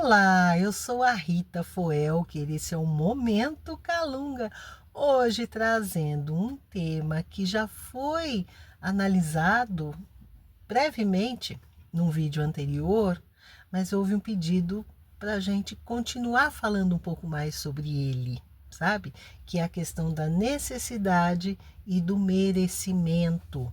Olá, eu sou a Rita Foel, que esse é o Momento Calunga. Hoje trazendo um tema que já foi analisado brevemente num vídeo anterior, mas houve um pedido para a gente continuar falando um pouco mais sobre ele, sabe? Que é a questão da necessidade e do merecimento.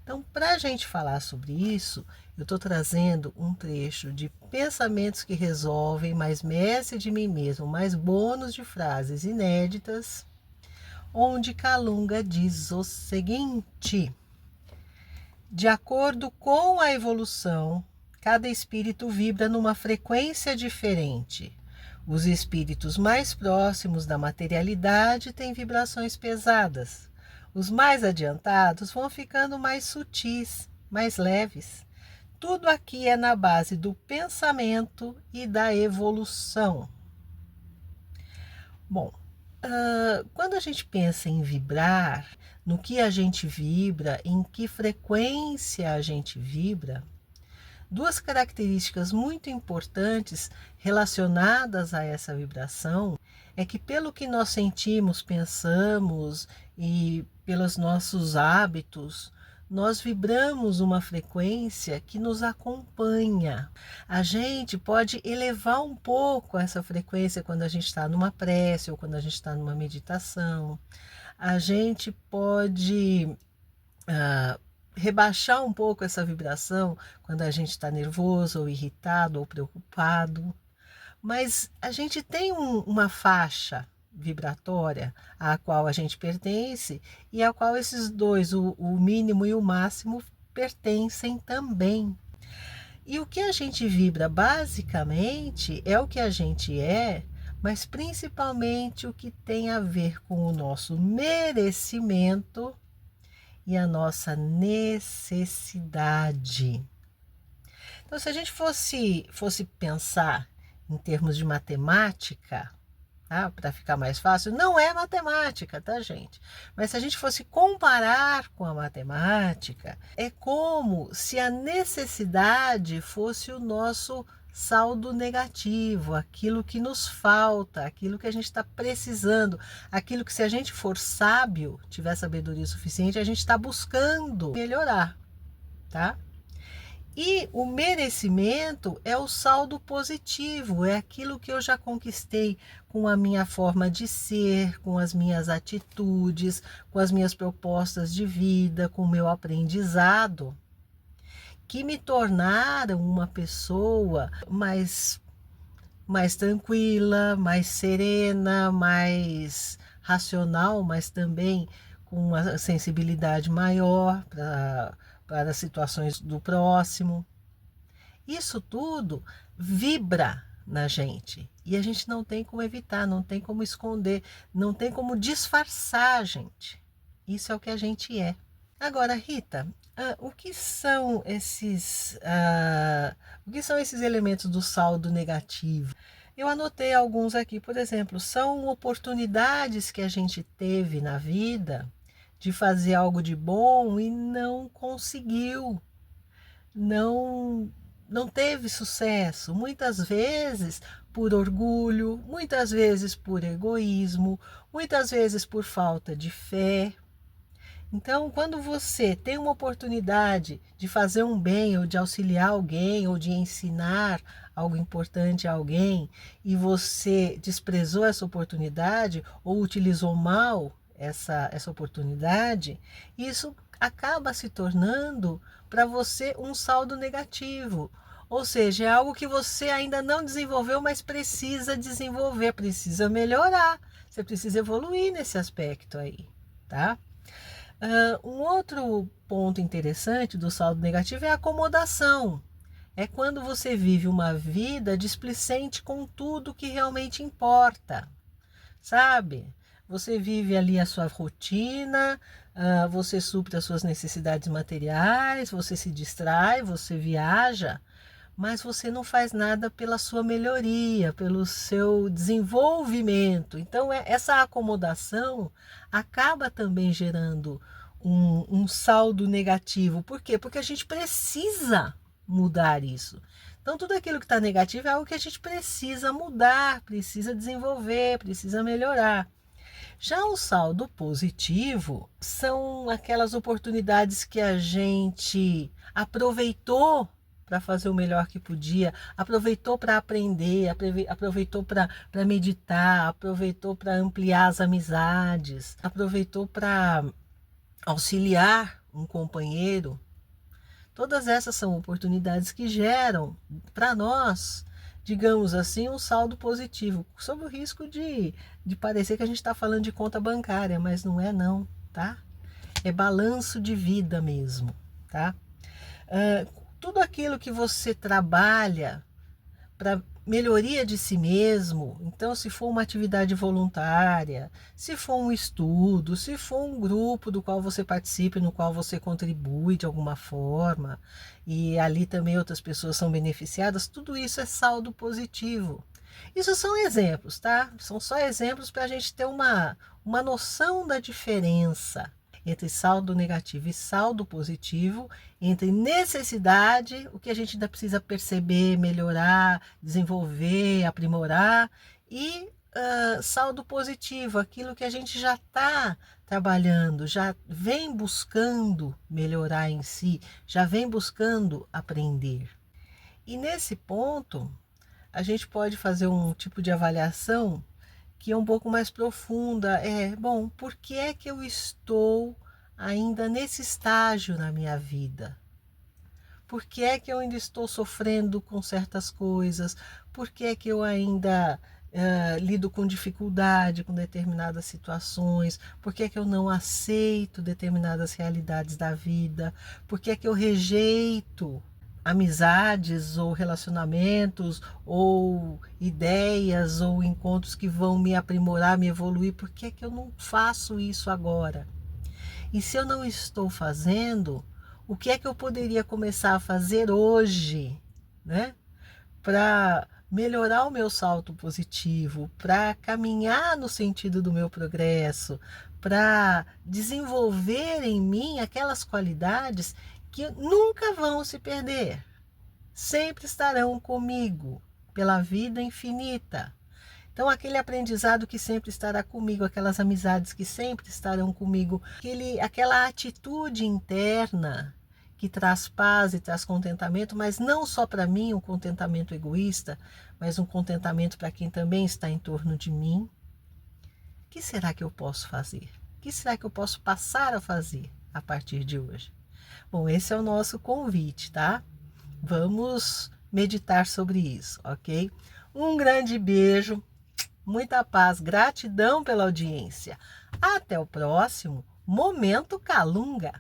Então, para a gente falar sobre isso, eu estou trazendo um trecho de Pensamentos que Resolvem, mais Mestre de Mim Mesmo, mais bônus de frases inéditas, onde Calunga diz o seguinte: de acordo com a evolução, cada espírito vibra numa frequência diferente. Os espíritos mais próximos da materialidade têm vibrações pesadas. Os mais adiantados vão ficando mais sutis, mais leves. Tudo aqui é na base do pensamento e da evolução. Bom, quando a gente pensa em vibrar, no que a gente vibra, em que frequência a gente vibra, duas características muito importantes relacionadas a essa vibração é que, pelo que nós sentimos, pensamos e pelos nossos hábitos, nós vibramos uma frequência que nos acompanha. A gente pode elevar um pouco essa frequência quando a gente está numa prece ou quando a gente está numa meditação. A gente pode rebaixar um pouco essa vibração quando a gente está nervoso ou irritado ou preocupado, mas a gente tem uma faixa vibratória à qual a gente pertence e à qual esses dois, o mínimo e o máximo, pertencem também. E o que a gente vibra basicamente é o que a gente é, mas principalmente o que tem a ver com o nosso merecimento e a nossa necessidade. Então, se a gente fosse pensar em termos de matemática, tá? Para ficar mais fácil, não é matemática, tá, gente? Mas se a gente fosse comparar com a matemática, é como se a necessidade fosse o nosso saldo negativo, aquilo que nos falta, aquilo que a gente está precisando, aquilo que, se a gente for sábio, tiver sabedoria suficiente, a gente está buscando melhorar, tá? E o merecimento é o saldo positivo, é aquilo que eu já conquistei com a minha forma de ser, com as minhas atitudes, com as minhas propostas de vida, com o meu aprendizado, que me tornaram uma pessoa mais tranquila, mais serena, mais racional, mas também com uma sensibilidade maior para as situações do próximo. Isso tudo vibra na gente e a gente não tem como evitar, não tem como esconder, não tem como disfarçar a gente. Isso é o que a gente é. Agora, Rita, o que são esses elementos do saldo negativo? Eu anotei alguns aqui, por exemplo, são oportunidades que a gente teve na vida de fazer algo de bom e não conseguiu, não teve sucesso, muitas vezes por orgulho, muitas vezes por egoísmo, muitas vezes por falta de fé. Então, quando você tem uma oportunidade de fazer um bem, ou de auxiliar alguém, ou de ensinar algo importante a alguém, e você desprezou essa oportunidade, ou utilizou mal essa oportunidade, isso acaba se tornando para você um saldo negativo. Ou seja, é algo que você ainda não desenvolveu, mas precisa desenvolver, precisa melhorar. Você precisa evoluir nesse aspecto aí, tá? Um outro ponto interessante do saldo negativo é a acomodação. É quando você vive uma vida displicente com tudo que realmente importa, sabe? Você vive ali a sua rotina, você supre as suas necessidades materiais, você se distrai, você viaja, mas você não faz nada pela sua melhoria, pelo seu desenvolvimento. Então, essa acomodação acaba também gerando um saldo negativo. Por quê? Porque a gente precisa mudar isso. Então, tudo aquilo que está negativo é algo que a gente precisa mudar, precisa desenvolver, precisa melhorar. Já o saldo positivo são aquelas oportunidades que a gente aproveitou para fazer o melhor que podia, aproveitou para aprender, aproveitou para meditar, aproveitou para ampliar as amizades, aproveitou para auxiliar um companheiro. Todas essas são oportunidades que geram para nós, digamos assim, um saldo positivo, sob o risco de parecer que a gente está falando de conta bancária, mas não é não, tá? É balanço de vida mesmo, tá? Tudo aquilo que você trabalha para melhoria de si mesmo, então se for uma atividade voluntária, se for um estudo, se for um grupo do qual você participe, no qual você contribui de alguma forma, e ali também outras pessoas são beneficiadas, tudo isso é saldo positivo. Isso são exemplos, tá? São só exemplos para a gente ter uma noção da diferença entre saldo negativo e saldo positivo, entre necessidade, o que a gente ainda precisa perceber, melhorar, desenvolver, aprimorar, e saldo positivo, aquilo que a gente já está trabalhando, já vem buscando melhorar em si, já vem buscando aprender. E nesse ponto, a gente pode fazer um tipo de avaliação que é um pouco mais profunda. Bom, por que é que eu estou ainda nesse estágio na minha vida? Por que é que eu ainda estou sofrendo com certas coisas? Por que é que eu ainda lido com dificuldade com determinadas situações? Por que é que eu não aceito determinadas realidades da vida? Por que é que eu rejeito amizades ou relacionamentos ou ideias ou encontros que vão me aprimorar, me evoluir? Por que é que eu não faço isso agora? E se eu não estou fazendo, o que é que eu poderia começar a fazer hoje, né? Para melhorar o meu salto positivo, para caminhar no sentido do meu progresso, para desenvolver em mim aquelas qualidades que nunca vão se perder, sempre estarão comigo pela vida infinita. Então, aquele aprendizado que sempre estará comigo, aquelas amizades que sempre estarão comigo, aquela atitude interna que traz paz e traz contentamento, mas não só para mim, um contentamento egoísta, mas um contentamento para quem também está em torno de mim. O que será que eu posso fazer? O que será que eu posso passar a fazer a partir de hoje? Bom, esse é o nosso convite, tá? Vamos meditar sobre isso, ok? Um grande beijo, muita paz, gratidão pela audiência. Até o próximo Momento Calunga.